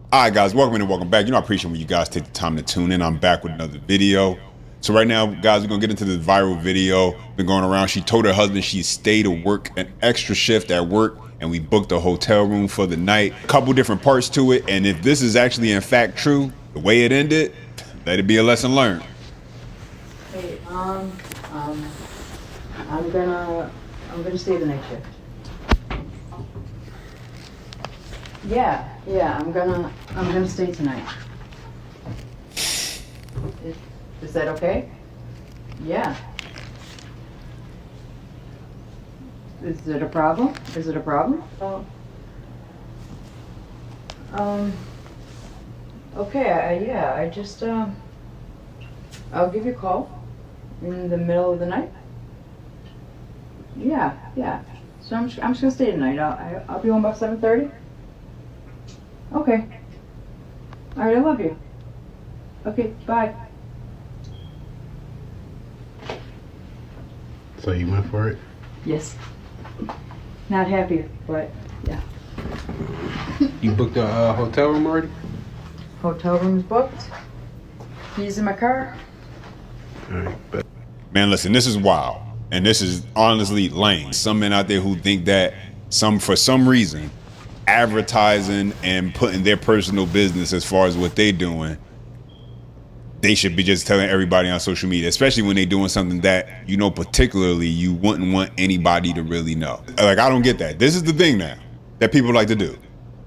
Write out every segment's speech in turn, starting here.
All right, guys, welcome in and welcome back. I appreciate when you guys take the time to tune in. I'm back with another video. So right now, guys, we're gonna get into this viral video. Been going around. She told her husband she stayed to work an extra shift at work, and we booked a hotel room for the night. A couple different parts to it, and if this is actually in fact true, the way it ended, let it be a lesson learned. Hey, I'm gonna stay the night shift. Yeah, I'm gonna stay tonight. Is that okay? Yeah. Is it a problem? Is it a problem? Okay, yeah, I just, I'll give you a call in the middle of the night. Yeah. So I'm just gonna stay tonight. I'll be home about 7:30. Okay. All right, I love you. Okay, bye. So you went for it? Yes. Not happy, but yeah. You booked a hotel room already? Hotel room's booked. Keys in my car. All right, but Man, listen, this is wild, and this is honestly lame. Some men out there who think that for some reason, advertising and putting their personal business as far as what they're doing, they should be just telling everybody on social media, especially when they're doing something that, particularly you wouldn't want anybody to really know. Like, I don't get that. This is the thing now that people like to do.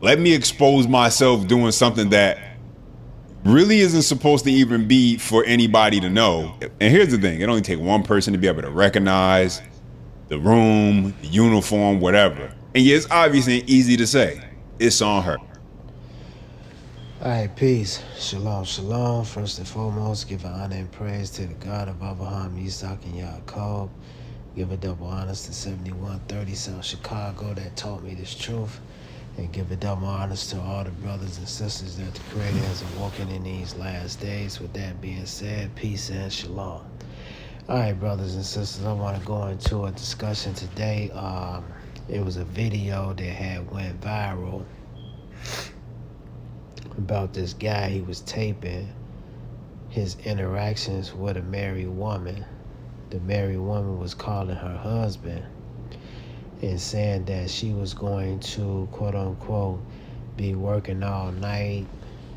Let me expose myself doing something that really isn't supposed to even be for anybody to know. And here's the thing. It only takes one person to be able to recognize the room, the uniform, whatever. And yeah, it's obviously easy to say. It's on her. All right, peace. Shalom, shalom. First and foremost, give honor and praise to the God of Abraham, Isaac, and Yaakov. Give a double honors to 7130 South Chicago that taught me this truth. And give a double honors to all the brothers and sisters that the Creator has awoken in these last days. With that being said, peace and shalom. All right, brothers and sisters, I want to go into a discussion today. It was a video that had went viral about this guy. He was taping his interactions with a married woman. The married woman was calling her husband and saying that she was going to, quote unquote, be working all night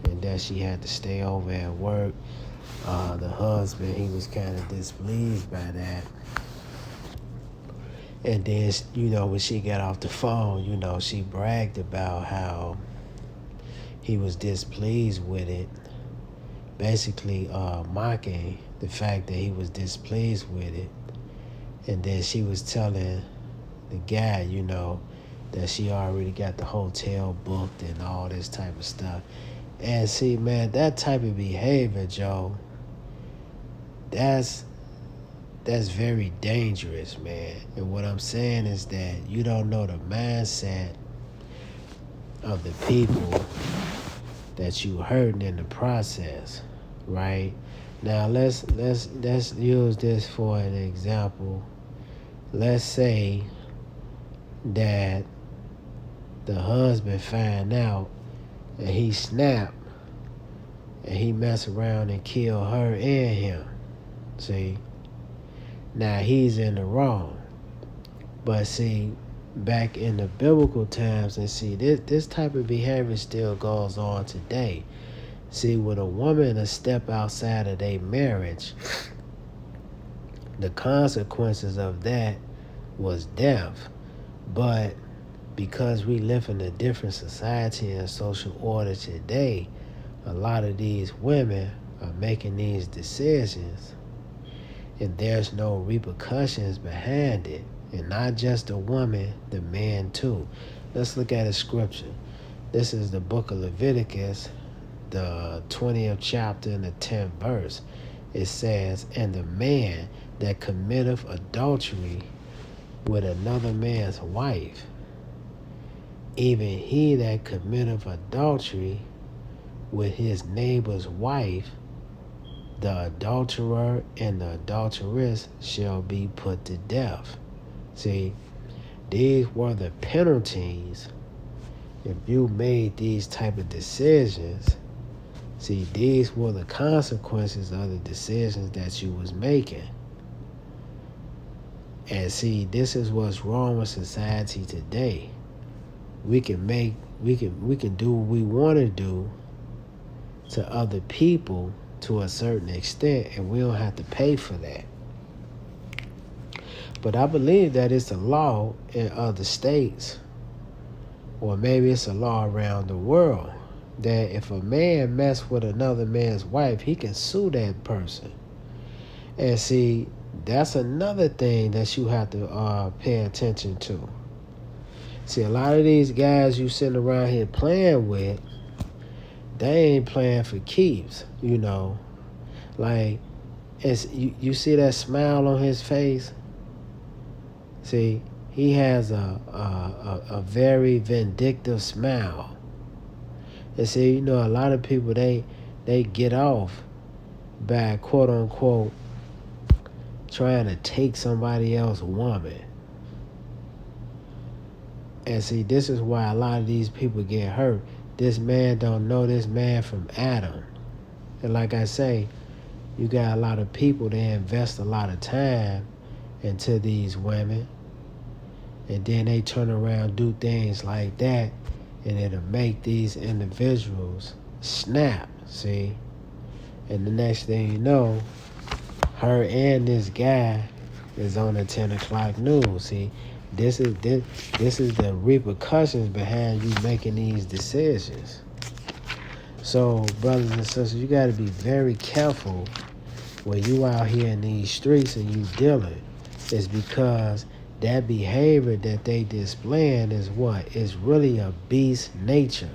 and that she had to stay over at work. The husband, he was kind of displeased by that. And then, when she got off the phone, she bragged about how he was displeased with it, basically mocking the fact that he was displeased with it. And then she was telling the guy, that she already got the hotel booked and all this type of stuff. And see, man, that type of behavior, Joe, that's very dangerous, man. And what I'm saying is that you don't know the mindset of the people that you hurting in the process, right? Now let's use this for an example. Let's say that the husband find out and he snap and he mess around and kill her and him. See? Now he's in the wrong. But see, back in the biblical times, and see, this type of behavior still goes on today. See, when a woman a step outside of their marriage, the consequences of that was death. But because we live in a different society and social order today, a lot of these women are making these decisions and there's no repercussions behind it. And not just the woman, the man too. Let's look at a scripture. This is the book of Leviticus, the 20th chapter and the 10th verse. It says, "And the man that committeth adultery with another man's wife, even he that committeth adultery with his neighbor's wife, the adulterer and the adulteress shall be put to death." See, these were the penalties if you made these type of decisions, see, these were the consequences of the decisions that you was making. And see, this is what's wrong with society today. We can do what we want to do to other people to a certain extent, and we don't have to pay for that. But I believe that it's a law in other states, or maybe it's a law around the world, that if a man mess with another man's wife, he can sue that person. And see, that's another thing that you have to pay attention to. See, a lot of these guys you sitting around here playing with, they ain't playing for keeps, you know. Like, you see that smile on his face? See, he has a very vindictive smile. And see, you know, a lot of people, they get off by, quote unquote, trying to take somebody else's woman. And see, this is why a lot of these people get hurt. This man don't know this man from Adam. And like I say, you got a lot of people that invest a lot of time into these women, and then they turn around, do things like that, and it'll make these individuals snap, see? And the next thing you know, her and this guy is on the 10 o'clock news. See, this is the repercussions behind you making these decisions. So, brothers and sisters, you got to be very careful when you out here in these streets and you dealing. It's because that behavior that they displaying is what? It's really a beast nature.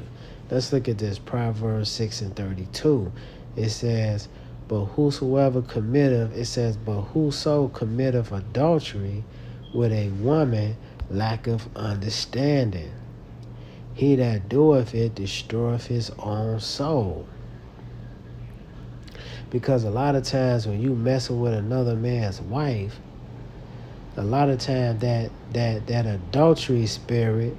Let's look at this, Proverbs 6:32. It says, but whoso committeth adultery with a woman lacketh understanding. He that doeth it destroyeth his own soul. Because a lot of times when you messing with another man's wife, a lot of times that adultery spirit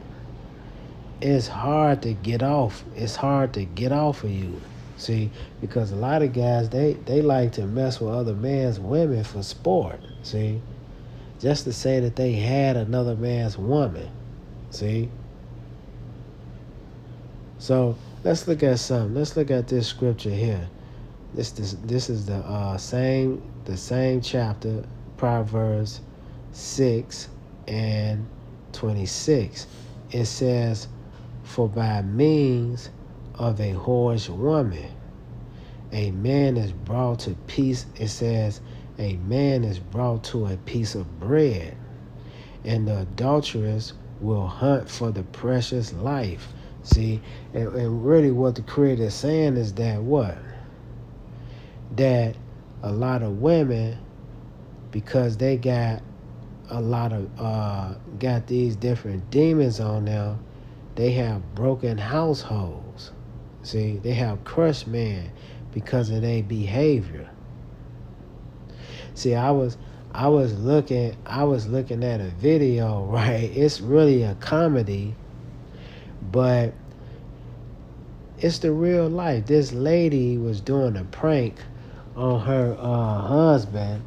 is hard to get off. It's hard to get off of you. See, because a lot of guys, they like to mess with other man's women for sport. See, just to say that they had another man's woman. See. So let's look at something. Let's look at this scripture here. This is the same chapter, Proverbs 6:26. It says, for by means of a whorish woman, a man is brought to peace. It says, a man is brought to a piece of bread, and the adulteress will hunt for the precious life. See, and really what the Creator is saying is that what? That a lot of women, because they got a lot of got these different demons on them, they have broken households. See, they have crushed men because of their behavior. See, I was looking at a video, right? It's really a comedy, but it's the real life. This lady was doing a prank on her husband,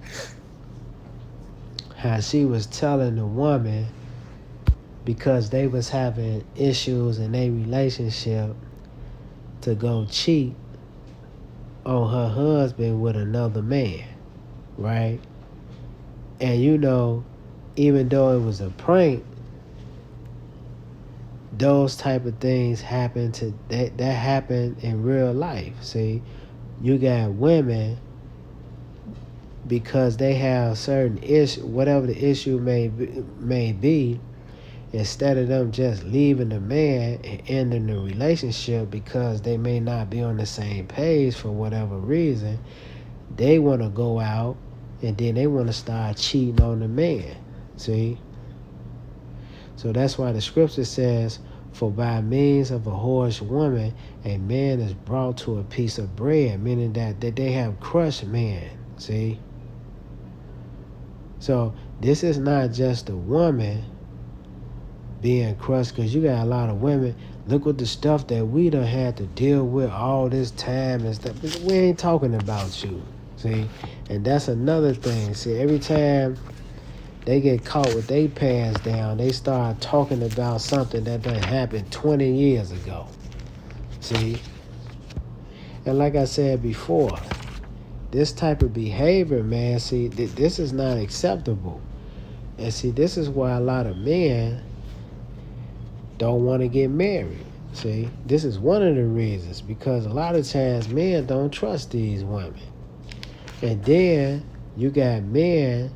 how she was telling the woman, because they was having issues in their relationship, to go cheat on her husband with another man, right? And you know, even though it was a prank, those type of things happen that happen in real life. See, you got women, because they have certain issue, whatever the issue may be, instead of them just leaving the man and ending the relationship because they may not be on the same page for whatever reason, they want to go out and then they want to start cheating on the man. See? So that's why the scripture says, for by means of a whorish woman, a man is brought to a piece of bread, meaning that they have crushed men. See? So this is not just a woman being crushed, because you got a lot of women, Look what the stuff that we done had to deal with all this time and stuff. But we ain't talking about you. See? And that's another thing. See, every time they get caught with their pants down, they start talking about something that done happened 20 years ago. See? And like I said before, this type of behavior, man, see, this is not acceptable. And see, this is why a lot of men don't want to get married. See, this is one of the reasons, because a lot of times men don't trust these women. And then you got men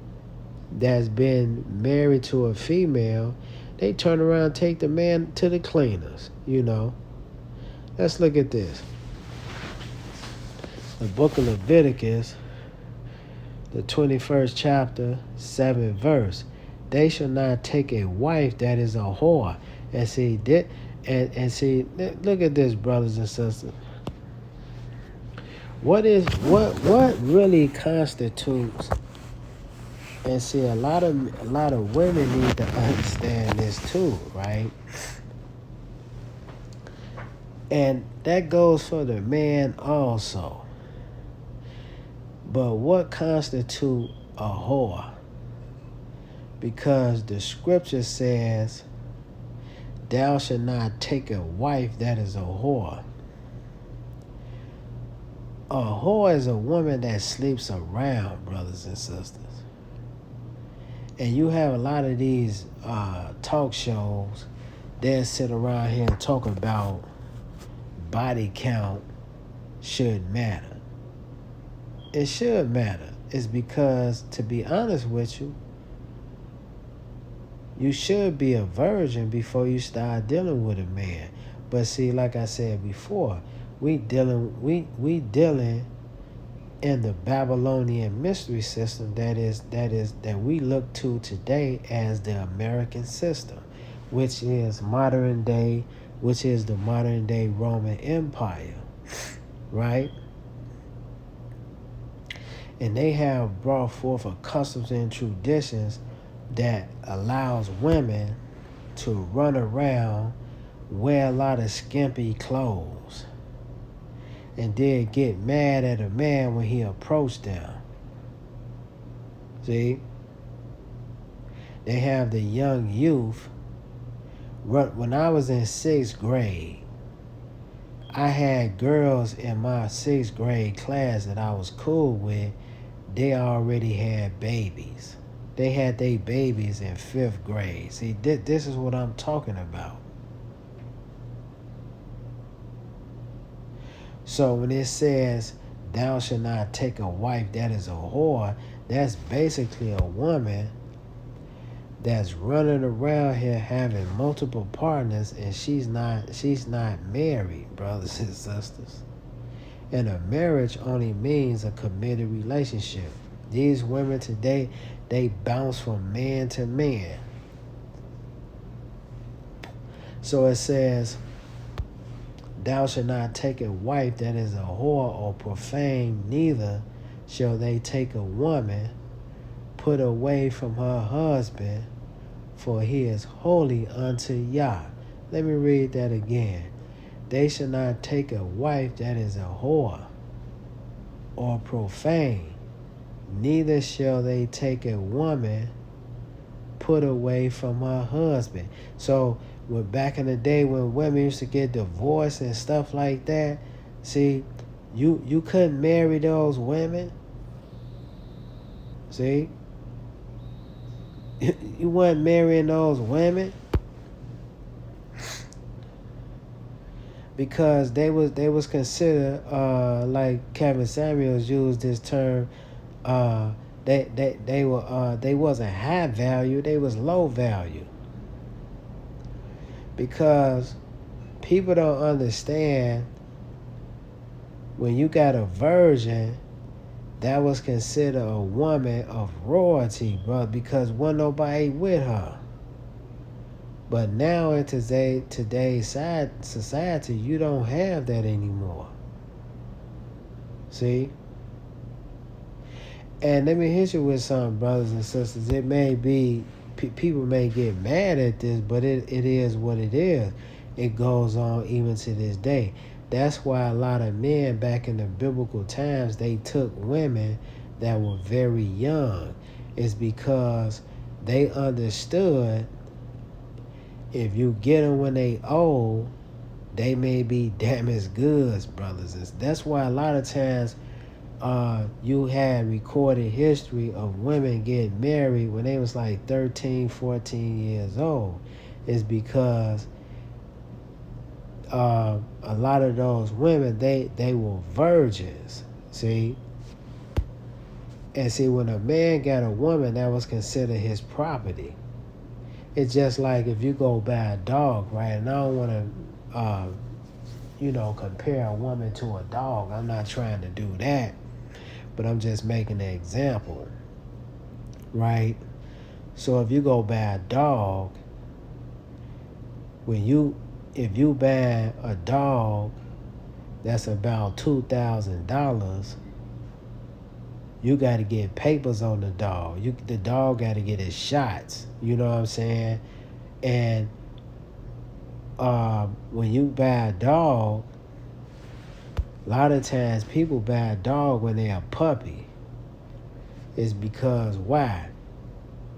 that's been married to a female, they turn around and take the man to the cleaners, you know. Let's look at this. The book of Leviticus, the 21st chapter, 7th verse. They shall not take a wife that is a whore. And see, see, look at this, brothers and sisters. What really constitutes? And see, a lot of women need to understand this too, right? And that goes for the man also. But what constitutes a whore? Because the scripture says, thou shalt not take a wife that is a whore. A whore is a woman that sleeps around, brothers and sisters. And you have a lot of these talk shows that sit around here and talk about body count should matter. It should matter. It's because, to be honest with you, you should be a virgin before you start dealing with a man. But see, like I said before, we dealing in the Babylonian mystery system that we look to today as the American system, which is the modern day Roman Empire, right? And they have brought forth a customs and traditions that allows women to run around, wear a lot of skimpy clothes, and then get mad at a man when he approached them. See? They have the young youth. When I was in 6th grade, I had girls in my 6th grade class that I was cool with. They already had babies. They had their babies in 5th grade. See, this is what I'm talking about. So when it says, thou shalt not take a wife that is a whore, that's basically a woman that's running around here having multiple partners, and she's not married, brothers and sisters. And a marriage only means a committed relationship. These women today, they bounce from man to man. So it says, thou shalt not take a wife that is a whore or profane, neither shall they take a woman put away from her husband, for he is holy unto Yah. Let me read that again. They shall not take a wife that is a whore or profane, neither shall they take a woman put away from her husband. So back in the day when women used to get divorced and stuff like that, see, you couldn't marry those women. See? You weren't marrying those women because they was considered, like Kevin Samuels used this term, they wasn't high value, they was low value. Because people don't understand, when you got a virgin, that was considered a woman of royalty, bro, because wasn't nobody with her. But now in today's society, you don't have that anymore. See? And let me hit you with something, brothers and sisters. It may be, people may get mad at this, but it is what it is. It goes on even to this day. That's why a lot of men back in the biblical times, they took women that were very young. It's because they understood if you get them when they old, they may be damaged goods, brothers. That's why a lot of times you had recorded history of women getting married when they was like 13, 14 years old. It's because a lot of those women, they were virgins, see? And see, when a man got a woman, that was considered his property. It's just like if you go buy a dog, right? And I don't want to, compare a woman to a dog. I'm not trying to do that, but I'm just making an example, right? So if you go buy a dog, if you buy a dog that's about $2,000, you got to get papers on the dog. The dog got to get his shots. You know what I'm saying? And when you buy a dog, a lot of times people buy a dog when they're a puppy. It's because why?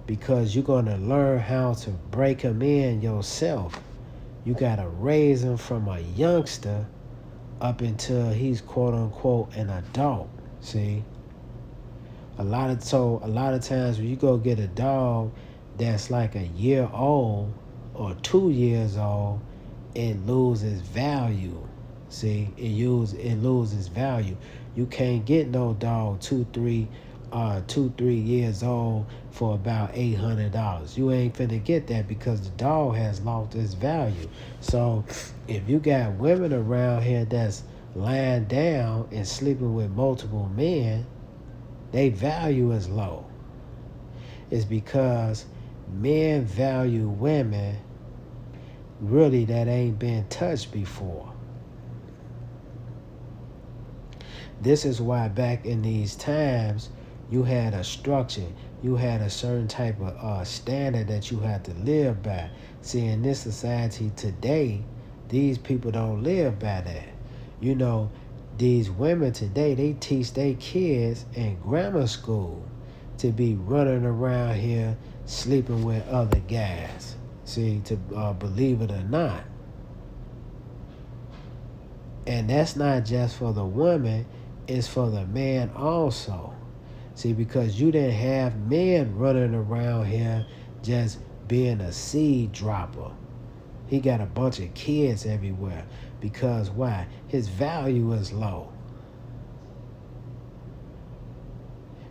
Because you're going to learn how to break him in yourself. You got to raise him from a youngster up until he's quote unquote an adult. See? A lot of times when you go get a dog that's like a year old or 2 years old, it loses value. See, it loses value. You can't get no dog 2-3 years old for about $800. You ain't finna get that because the dog has lost its value. So if you got women around here that's lying down and sleeping with multiple men, their value is low. It's because men value women really that ain't been touched before. This is why back in these times you had a structure, you had a certain type of standard that you had to live by. See, in this society today, these people don't live by that. These women today, they teach their kids in grammar school to be running around here sleeping with other guys. See, to believe it or not. And that's not just for the woman, it's for the man also. See, because you didn't have men running around here just being a seed dropper. He got a bunch of kids everywhere. Because why? His value is low.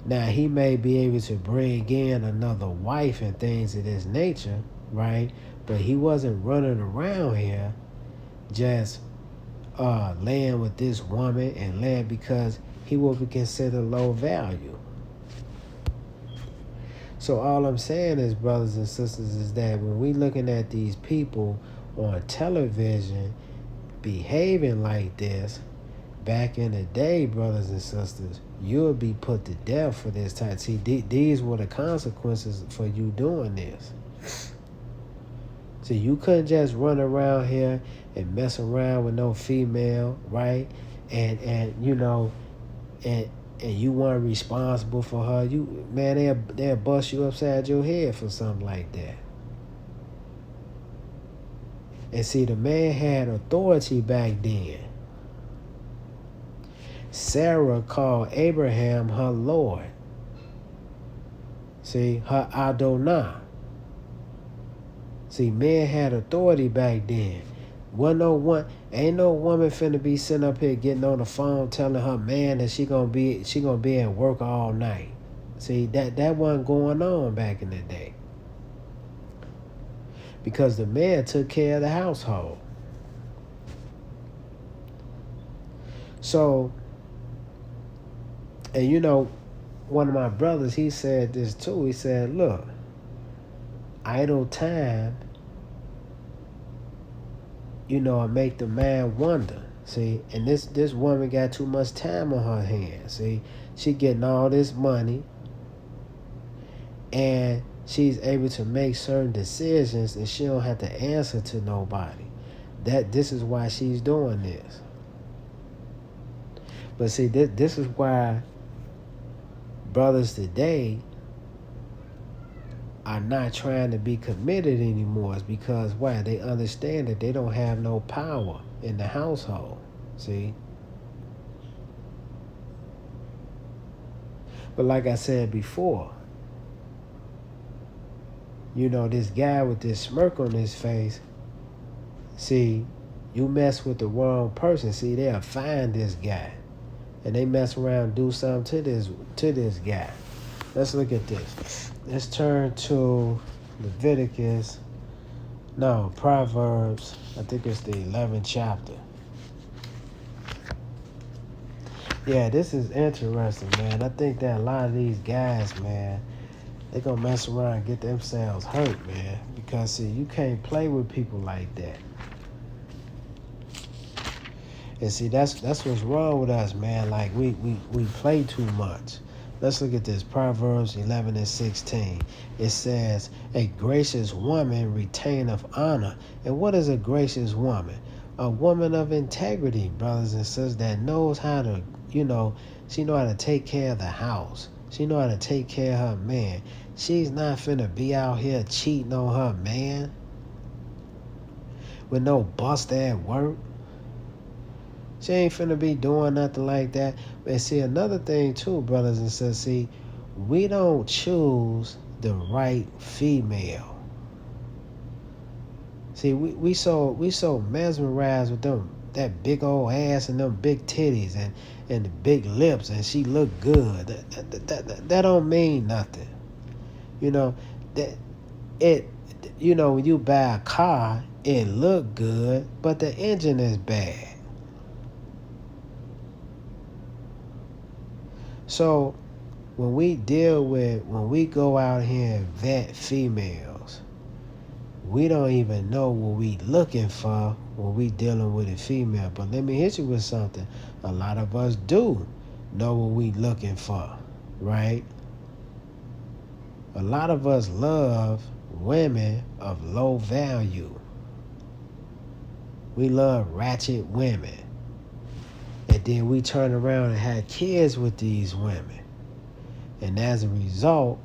Now, he may be able to bring in another wife and things of this nature, right? But he wasn't running around here just laying with this woman and laying because he will be considered low value. So all I'm saying is, brothers and sisters, is that when we looking at these people on television behaving like this, back in the day, brothers and sisters, you'll be put to death for this type. See, these were the consequences for you doing this. See, you couldn't just run around here and mess around with no female, right? And you weren't responsible for her. They'll bust you upside your head for something like that. And see, the man had authority back then. Sarah called Abraham her Lord. See, her Adonai. See, men had authority back then. Ain't no woman finna be sitting up here getting on the phone telling her man that she gonna be at work all night. See, that wasn't going on back in the day. Because the man took care of the household. So, and one of my brothers, he said this too. He said, look, idle time, make the man wonder. See, and this woman got too much time on her hands. See, she getting all this money and she's able to make certain decisions and she don't have to answer to nobody. This is why she's doing this. But see, this is why brothers today are not trying to be committed anymore. It's because why? They understand that they don't have no power in the household. See? But like I said before, this guy with this smirk on his face, see, you mess with the wrong person. See, they'll find this guy. And they mess around and do something to this guy. Let's look at this. Let's turn to Proverbs. I think it's the 11th chapter. Yeah, this is interesting, man. I think that a lot of these guys, man, they gonna mess around and get themselves hurt, man. Because see, you can't play with people like that. And see, that's what's wrong with us, man. Like we play too much. Let's look at this. Proverbs 11:16. It says, "A gracious woman retaineth honor." And what is a gracious woman? A woman of integrity, brothers and sisters, that knows how to, she know how to take care of the house. She know how to take care of her man. She's not finna be out here cheating on her man with no bust at work. She ain't finna be doing nothing like that. And see, another thing too, brothers and sisters, see, we don't choose the right female. See, we so mesmerized with that big old ass and them big titties and the big lips, and she look good. That don't mean nothing. When you buy a car, it look good, but the engine is bad. So when we go out here and vet females, we don't even know what we looking for when we dealing with a female. But let me hit you with something. A lot of us do know what we looking for, right? A lot of us love women of low value. We love ratchet women. And then we turn around and have kids with these women. And as a result,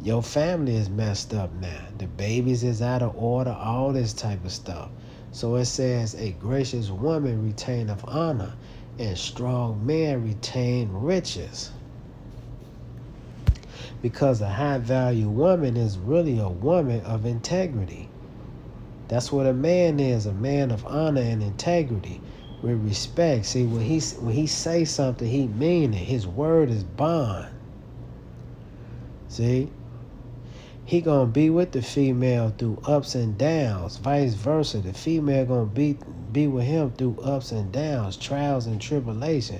your family is messed up now. The babies is out of order, all this type of stuff. So it says, "A gracious woman retaineth honor, and strong men retain riches." Because a high value woman is really a woman of integrity. That's what a man is, a man of honor and integrity, with respect. See, when he say something, he mean it. His word is bond. See? He gonna be with the female through ups and downs, vice versa. The female gonna be with him through ups and downs, trials and tribulation.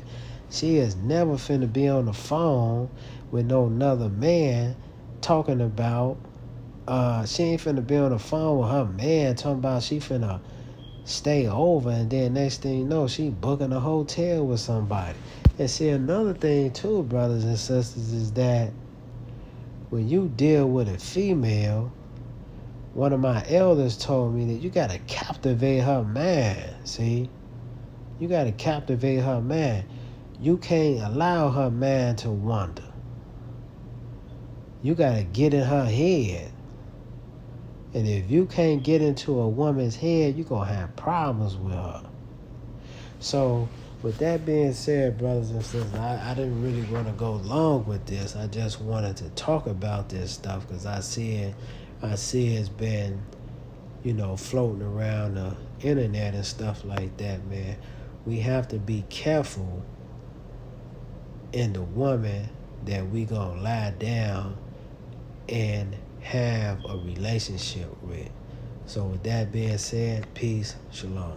She is never finna be on the phone with no another man talking about. She ain't finna be on the phone with her man talking about she finna stay over, and then next thing you know, she booking a hotel with somebody. And see, another thing too, brothers and sisters, is that when you deal with a female, one of my elders told me that you gotta captivate her man. See, you gotta captivate her man. You can't allow her man to wander. You gotta get in her head. And if you can't get into a woman's head, you're going to have problems with her. So, with that being said, brothers and sisters, I didn't really want to go long with this. I just wanted to talk about this stuff because I see it's been, floating around the internet and stuff like that, man. We have to be careful in the woman that we going to lie down and have a relationship with. So with that being said, peace, shalom.